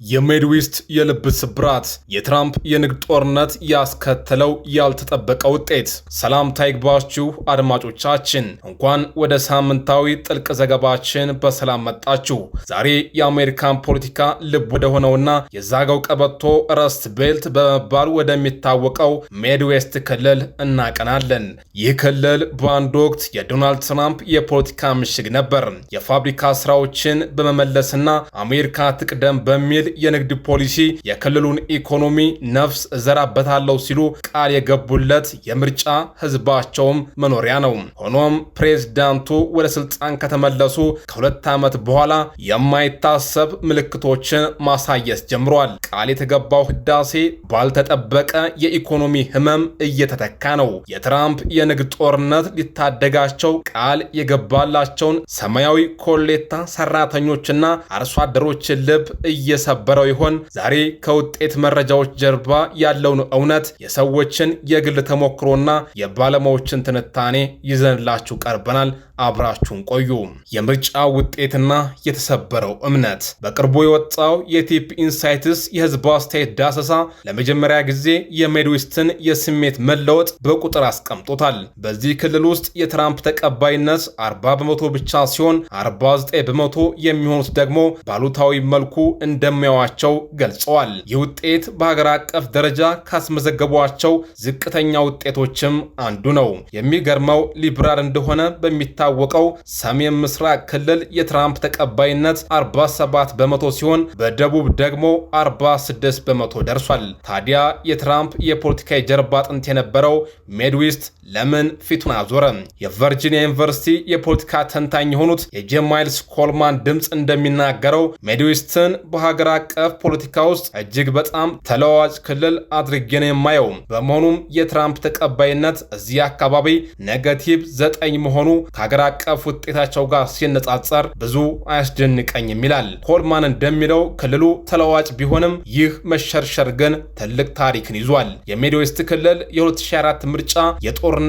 የሚድዌስት የልብ ስብራት የትራምፕ የንግድ ጦርነት ያስከተለው ያልተጠበቀ ውጤት። ሰላምታ ይግባችሁ አድማጮቻችን፣ እንኳን ወደ ሳምንታዊ ጥልቅ ዘገባችን በሰላም መጣችሁ። ዛሬ የአሜሪካን ፖለቲካ ልብ ወደ ሆነውና የዛገው ቀበቶ ረስት ቤልት በመባል ወደሚታወቀው ሚድዌስት ክልል እናቀናለን። ይህ ክልል በአንድ ወቅት የዶናልድ ትራምፕ የፖለቲካ ምሽግ ነበር። የፋብሪካ ስራዎችን በመመለስና አሜሪካ ትቅደም በሚል የንግድ ፖሊሲ የክልሉን ኢኮኖሚ ነፍስ እዘራበታለሁ ሲሉ ቃል የገቡለት የምርጫ ህዝባቸውም መኖሪያ ነው። ሆኖም ፕሬዝዳንቱ ወደ ስልጣን ከተመለሱ ከ2 ዓመት በኋላ የማይታሰብ ምልክቶችን ማሳየት ጀምሯል። ቃል የተገባው ህዳሴ ባልተጠበቀ የኢኮኖሚ ህመም እየተተካ ነው። የትራምፕ የንግድ ጦርነት ሊታደጋቸው ቃል የገባላቸውን ሰማያዊ ኮሌታ ሰራተኞችና አርሶ አደሮችን ልብ እየሰበረው ይሆን? ዛሬ ከውጤት መረጃዎች ጀርባ ያለውን እውነት፣ የሰዎችን የግል ተሞክሮና የባለሙያዎችን ትንታኔ ይዘንላችሁ ቀርበናል። አብራችሁን ቆዩ። የምርጫ ውጤትና የተሰበረው እምነት። በቅርቡ የወጣው የቲፕ ኢንሳይትስ የህዝብ አስተያየት ዳሰሳ ለመጀመሪያ ጊዜ የሚድዌስትን የስሜት መለወጥ በቁጥር አስቀምጦታል። በዚህ ክልል ውስጥ የትራምፕ ተቀባይነት 40 በመቶ ብቻ ሲሆን 49 በመቶ የሚሆኑት ደግሞ ባሉታዊ መልኩ እንደሚያዋቸው ገልጸዋል። ይህ ውጤት በሀገር አቀፍ ደረጃ ካስመዘገቧቸው ዝቅተኛ ውጤቶችም አንዱ ነው። የሚገርመው ሊብራል እንደሆነ በሚታወቀው ሰሜን ምስራቅ ክልል የትራምፕ ተቀባይነት 47 በመቶ ሲሆን በደቡብ ደግሞ 46 በመቶ ደርሷል። ታዲያ የትራምፕ የፖለቲካ የጀርባ አጥንት የነበረው ሚድዌስት ለምን ፊቱን አዞረ? የቨርጂኒያ ዩኒቨርሲቲ የፖለቲካ ተንታኝ የሆኑት የጄማይልስ ኮልማን ድምፅ እንደሚናገረው ሚድዌስትን በሀገር አቀፍ ፖለቲካ ውስጥ እጅግ በጣም ተለዋዋጭ ክልል አድርጌ ነው የማየው። በመሆኑም የትራምፕ ተቀባይነት እዚህ አካባቢ ኔጋቲቭ 9 መሆኑ ከሀገር አቀፍ ውጤታቸው ጋር ሲነጻጸር ብዙ አያስደንቀኝም ይላል። ኮልማን እንደሚለው ክልሉ ተለዋዋጭ ቢሆንም ይህ መሸርሸር ግን ትልቅ ታሪክን ይዟል። የሚድዌስት ክልል የ2004 ምርጫ የጦርነት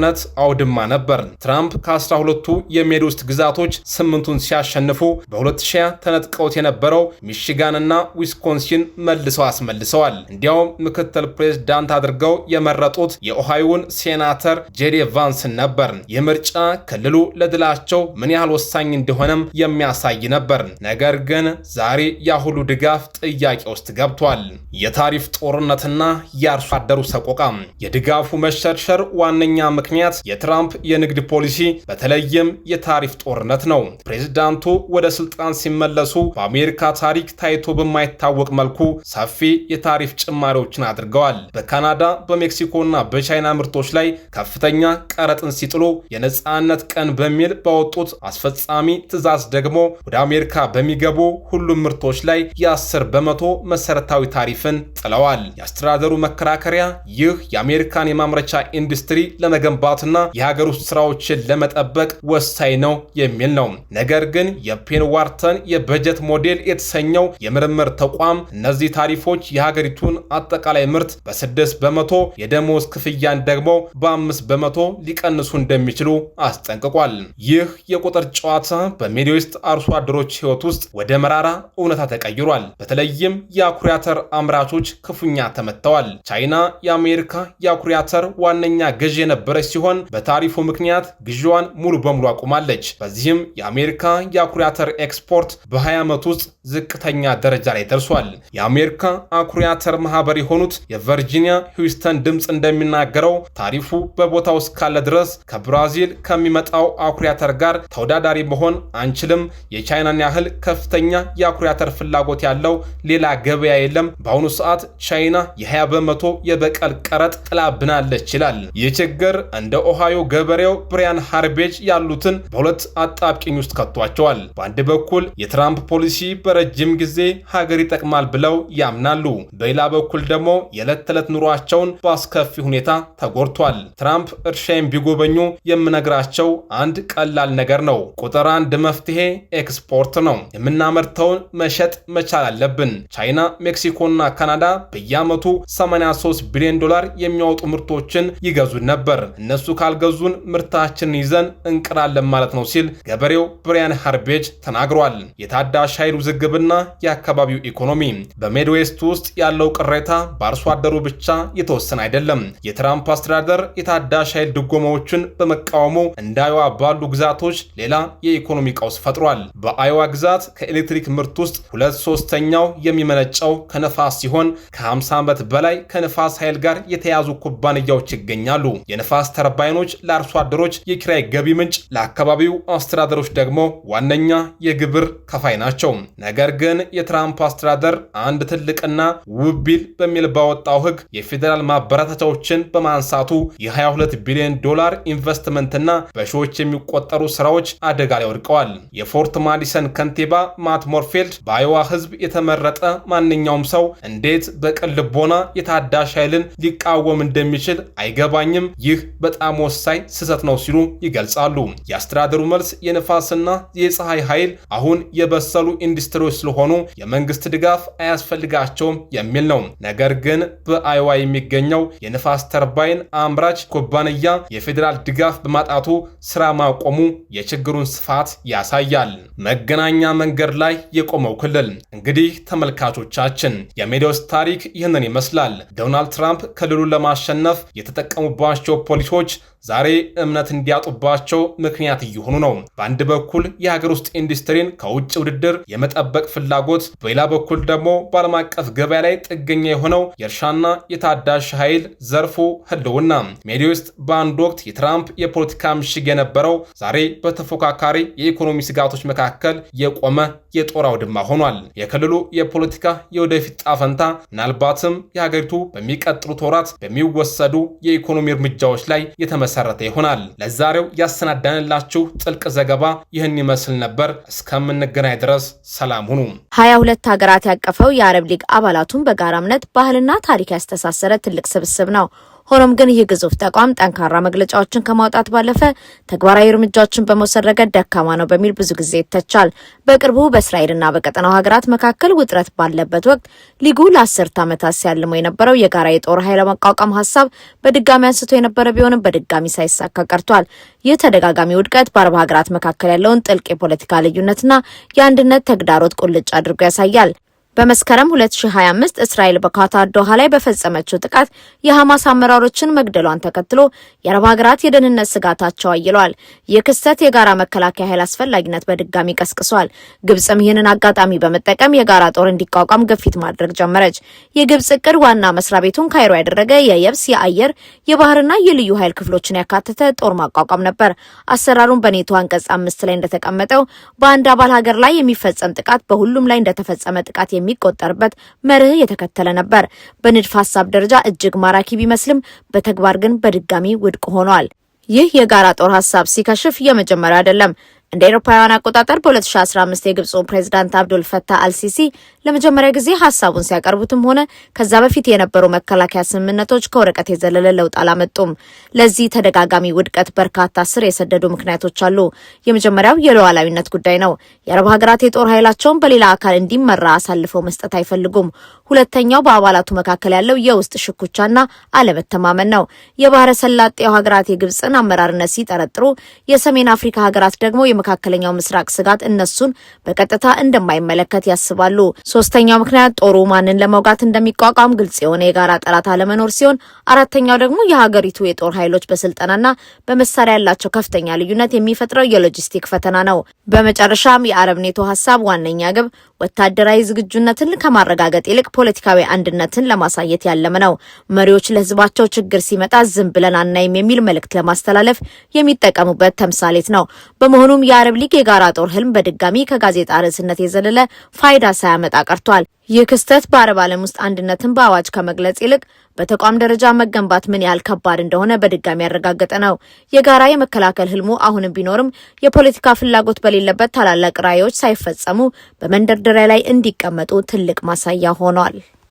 አውድማ ነበር። ትራምፕ ከ12ቱ የሚድዌስት ግዛቶች 8ቱን ሲያሸንፉ በ2000 ተነጥቀውት የነበረው ሚሽጋንና ዊስኮንሲን መልሰው አስመልሰዋል። እንዲያውም ምክትል ፕሬዝዳንት አድርገው የመረጡት የኦሃዮውን ሴናተር ጄዲ ቫንስን ነበር። ይህ ምርጫ ክልሉ ለድላቸው ምን ያህል ወሳኝ እንደሆነም የሚያሳይ ነበር። ነገር ግን ዛሬ ያ ሁሉ ድጋፍ ጥያቄ ውስጥ ገብቷል። የታሪፍ ጦርነትና የአርሶ አደሩ ሰቆቃ። የድጋፉ መሸርሸር ዋነኛ ምክንያት የትራምፕ የንግድ ፖሊሲ በተለይም የታሪፍ ጦርነት ነው። ፕሬዝዳንቱ ወደ ስልጣን ሲመለሱ በአሜሪካ ታሪክ ታይቶ በማይታወቅ መልኩ ሰፊ የታሪፍ ጭማሪዎችን አድርገዋል። በካናዳ በሜክሲኮና በቻይና ምርቶች ላይ ከፍተኛ ቀረጥን ሲጥሉ የነጻነት ቀን በሚል ባወጡት አስፈጻሚ ትዕዛዝ ደግሞ ወደ አሜሪካ በሚገቡ ሁሉም ምርቶች ላይ የ10 በመቶ መሰረታዊ ታሪፍን ጥለዋል። የአስተዳደሩ መከራከሪያ ይህ የአሜሪካን የማምረቻ ኢንዱስትሪ ለመገንባትና የሀገር ውስጥ ስራዎችን ለመጠበቅ ወሳኝ ነው የሚል ነው። ነገር ግን የፔን ዋርተን የበጀት ሞዴል የተሰኘው የምርምር ተቋም እነዚህ ታሪፎች የሀገሪቱን አጠቃላይ ምርት በ6 በመቶ የደሞዝ ክፍያን ደግሞ በ5 በመቶ ሊቀንሱ እንደሚችሉ አስጠንቅቋል። ይህ የቁጥር ጨዋታ በሚድዌስት አርሶ አደሮች ህይወት ውስጥ ወደ መራራ እውነታ ተቀይሯል። በተለይም የአኩሪ አተር አምራቾች ክፉኛ ተመተዋል። ቻይና የአሜሪካ የአኩሪ አተር ዋነኛ ገዢ የነበረች ሲሆን በታሪፉ ምክንያት ግዢዋን ሙሉ በሙሉ አቁማለች። በዚህም የአሜሪካ የአኩሪ አተር ኤክስፖርት በ20 ዓመት ውስጥ ዝቅተኛ ደረጃ ላይ ደርሷል። የአሜሪካ አኩሪ አተር ማህበር የሆኑት የቨርጂኒያ ሂውስተን ድምፅ እንደሚናገረው ታሪፉ በቦታው እስካለ ድረስ ከብራዚል ከሚመጣው አኩሪ አተር ጋር ተወዳዳሪ መሆን አንችልም። የቻይናን ያህል ከፍተኛ የአኩሪ አተር ፍላጎት ያለው ሌላ ገበያ የለም። በአሁኑ ሰዓት ቻይና የ20 በመቶ የበቀል ቀረጥ ጥላብናለች ይላል። ይህ ችግር እንደ ኦሃዮ ገበሬው ብሪያን ሃርቤጅ ያሉትን በሁለት አጣብቂኝ ውስጥ ከቷቸዋል። በአንድ በኩል የትራምፕ ፖሊሲ በረጅም ጊዜ ሀገር ይጠቅማል ብለው ያምናሉ። በሌላ በኩል ደግሞ የዕለት ተዕለት ኑሯቸውን በአስከፊ ሁኔታ ተጎድቷል። ትራምፕ እርሻዬን ቢጎበኙ የምነግራቸው አንድ ቀላል ነገር ነው። ቁጥር 1 መፍትሄ ኤክስፖርት ነው። የምናመርተውን መሸጥ መቻል አለብን። ቻይና፣ ሜክሲኮና ካናዳ በየዓመቱ 83 ቢሊዮን ዶላር የሚያወጡ ምርቶችን ይገዙን ነበር። እነሱ ካልገዙን ምርታችንን ይዘን እንቅራለን ማለት ነው ሲል ገበሬው ብሪያን ሃርቤጅ ተናግሯል። የታዳሽ ኃይል ውዝግብና የአካባቢው ኢኮኖሚ በሚድዌስት ውስጥ ያለው ቅሬታ በአርሶ አደሩ ብቻ የተወሰነ አይደለም። የትራምፕ አስተዳደር የታዳሽ ኃይል ድጎማዎችን በመቃወሙ እንደ አይዋ ባሉ ግዛቶች ሌላ የኢኮኖሚ ቀውስ ፈጥሯል። በአይዋ ግዛት ከኤሌክትሪክ ምርት ውስጥ 2/3 የሚመነጨው ከነፋስ ሲሆን ከ50 ዓመት በላይ ከነፋስ ኃይል ጋር የተያዙ ኩባንያዎች ይገኛሉ። የነፋስ ተርባይኖች ለአርሶ አደሮች የኪራይ ገቢ ምንጭ፣ ለአካባቢው አስተዳደሮች ደግሞ ዋነኛ የግብር ከፋይ ናቸው። ነገር ግን የትራምፕ አስተዳደር አንድ ትልቅና ውብ ቢል በሚል ባወጣው ሕግ የፌዴራል ማበረታቻዎችን በማንሳቱ የ22 ቢሊዮን ዶላር ኢንቨስትመንትና በሺዎች የሚቆጠሩ ስራዎች አደጋ ላይ ወድቀዋል። የፎርት ማዲሰን ከንቲባ ማት ሞርፊልድ በአይዋ ህዝብ የተመረጠ ማንኛውም ሰው እንዴት በቅን ልቦና የታዳሽ ኃይልን ሊቃወም እንደሚችል አይገባኝም፣ ይህ በጣም ወሳኝ ስህተት ነው ሲሉ ይገልጻሉ። የአስተዳደሩ መልስ የነፋስና የፀሐይ ኃይል አሁን የበሰሉ ኢንዱስትሪዎች ስለሆኑ የመንግስት ድጋፍ አያስፈልጋቸውም የሚል ነው። ነገር ግን በአይዋ የሚገኘው የነፋስ ተርባይን አምራች ኩባንያ የፌዴራል ድጋፍ በማጣቱ ስራ ማቆሙ የችግሩን ስፋት ያሳያል። መገናኛ መንገድ ላይ የቆመው ክልል። እንግዲህ ተመልካቾቻችን የሚድዌስት ታሪክ ይህንን ይመስላል። ዶናልድ ትራምፕ ክልሉን ለማሸነፍ የተጠቀሙባቸው ፖሊሲዎች ዛሬ እምነት እንዲያጡባቸው ምክንያት እየሆኑ ነው። በአንድ በኩል የሀገር ውስጥ ኢንዱስትሪን ከውጭ ውድድር የመጠበቅ ፍላጎት፣ በሌላ በኩል ደግሞ በዓለም አቀፍ ገበያ ላይ ጥገኛ የሆነው የእርሻና የታዳሽ ኃይል ዘርፉ ህልውና። ሚድዌስት በአንድ ወቅት የትራምፕ የፖለቲካ ምሽግ የነበረው ዛሬ በተፎካካሪ የኢኮኖሚ ስጋቶች መካከል የቆመ የጦር አውድማ ሆኗል። የክልሉ የፖለቲካ የወደፊት ጣፈንታ ምናልባትም የሀገሪቱ በሚቀጥሉት ወራት በሚወሰዱ የኢኮኖሚ እርምጃዎች ላይ የተመሰረተ ይሆናል። ለዛሬው ያሰናዳንላችሁ ጥልቅ ዘገባ ይህን ይመስል ነበር። እስከምንገናኝ ድረስ ሰላም ሁኑ። 22 ሀገራት ያቀፈው የአረብ ሊግ አባላቱን በጋራ እምነት፣ ባህልና ታሪክ ያስተሳሰረ ትልቅ ስብስብ ነው። ሆኖም ግን ይህ ግዙፍ ተቋም ጠንካራ መግለጫዎችን ከማውጣት ባለፈ ተግባራዊ እርምጃዎችን በመውሰድ ረገድ ደካማ ነው በሚል ብዙ ጊዜ ይተቻል። በቅርቡ በእስራኤልና በቀጠናው ሀገራት መካከል ውጥረት ባለበት ወቅት ሊጉ ለ10 ዓመታት ሲያልመው የነበረው የጋራ የጦር ኃይል መቋቋም ሀሳብ በድጋሚ አንስቶ የነበረ ቢሆንም በድጋሚ ሳይሳካ ቀርቷል። ይህ ተደጋጋሚ ውድቀት በአረብ ሀገራት መካከል ያለውን ጥልቅ የፖለቲካ ልዩነትና የአንድነት ተግዳሮት ቁልጭ አድርጎ ያሳያል። በመስከረም 2025 እስራኤል በኳታር ዶሃ ላይ በፈጸመችው ጥቃት የሐማስ አመራሮችን መግደሏን ተከትሎ የአረብ ሀገራት የደህንነት ስጋታቸው አይሏል። ይህ ክስተት የጋራ መከላከያ ኃይል አስፈላጊነት በድጋሚ ቀስቅሷል። ግብጽም ይህንን አጋጣሚ በመጠቀም የጋራ ጦር እንዲቋቋም ግፊት ማድረግ ጀመረች። የግብጽ እቅድ ዋና መስሪያ ቤቱን ካይሮ ያደረገ የየብስ፣ የአየር፣ የባህርና የልዩ ኃይል ክፍሎችን ያካተተ ጦር ማቋቋም ነበር። አሰራሩን በኔቶ አንቀጽ 5 ላይ እንደተቀመጠው በአንድ አባል ሀገር ላይ የሚፈጸም ጥቃት በሁሉም ላይ እንደተፈጸመ ጥቃት የሚቆጠርበት መርህ የተከተለ ነበር። በንድፍ ሐሳብ ደረጃ እጅግ ማራኪ ቢመስልም በተግባር ግን በድጋሚ ውድቅ ሆኗል። ይህ የጋራ ጦር ሐሳብ ሲከሽፍ የመጀመሪያው አይደለም። እንደ አውሮፓውያን አቆጣጠር በ2015 የግብፁ ፕሬዝዳንት አብዱል ፈታህ አልሲሲ ለመጀመሪያ ጊዜ ሐሳቡን ሲያቀርቡትም ሆነ ከዛ በፊት የነበሩ መከላከያ ስምምነቶች ከወረቀት የዘለለ ለውጥ አላመጡም። ለዚህ ተደጋጋሚ ውድቀት በርካታ ስር የሰደዱ ምክንያቶች አሉ። የመጀመሪያው የሉዓላዊነት ጉዳይ ነው። የአረብ ሀገራት የጦር ኃይላቸውን በሌላ አካል እንዲመራ አሳልፈው መስጠት አይፈልጉም። ሁለተኛው በአባላቱ መካከል ያለው የውስጥ ሽኩቻና አለመተማመን ነው። የባህረ ሰላጤው ሀገራት የግብፅን አመራርነት ሲጠረጥሩ፣ የሰሜን አፍሪካ ሀገራት ደግሞ የመካከለኛው ምስራቅ ስጋት እነሱን በቀጥታ እንደማይመለከት ያስባሉ። ሶስተኛው ምክንያት ጦሩ ማንን ለመውጋት እንደሚቋቋም ግልጽ የሆነ የጋራ ጠላት አለመኖር ሲሆን፣ አራተኛው ደግሞ የሀገሪቱ የጦር ኃይሎች በስልጠናና በመሳሪያ ያላቸው ከፍተኛ ልዩነት የሚፈጥረው የሎጂስቲክ ፈተና ነው። በመጨረሻም የአረብ ኔቶ ሀሳብ ዋነኛ ግብ ወታደራዊ ዝግጁነትን ከማረጋገጥ ይልቅ ፖለቲካዊ አንድነትን ለማሳየት ያለመ ነው። መሪዎች ለህዝባቸው ችግር ሲመጣ ዝም ብለን አናይም የሚል መልእክት ለማስተላለፍ የሚጠቀሙበት ተምሳሌት ነው። በመሆኑም የአረብ ሊግ የጋራ ጦር ህልም በድጋሚ ከጋዜጣ ርዕስነት የዘለለ ፋይዳ ሳያመጣ ቀርቷል። ይህ ክስተት በአረብ ዓለም ውስጥ አንድነትን በአዋጅ ከመግለጽ ይልቅ በተቋም ደረጃ መገንባት ምን ያህል ከባድ እንደሆነ በድጋሚ ያረጋገጠ ነው። የጋራ የመከላከል ህልሙ አሁንም ቢኖርም የፖለቲካ ፍላጎት በሌለበት ታላላቅ ራዕዮች ሳይፈጸሙ በመንደርደሪያ ላይ እንዲቀመጡ ትልቅ ማሳያ ሆኗል።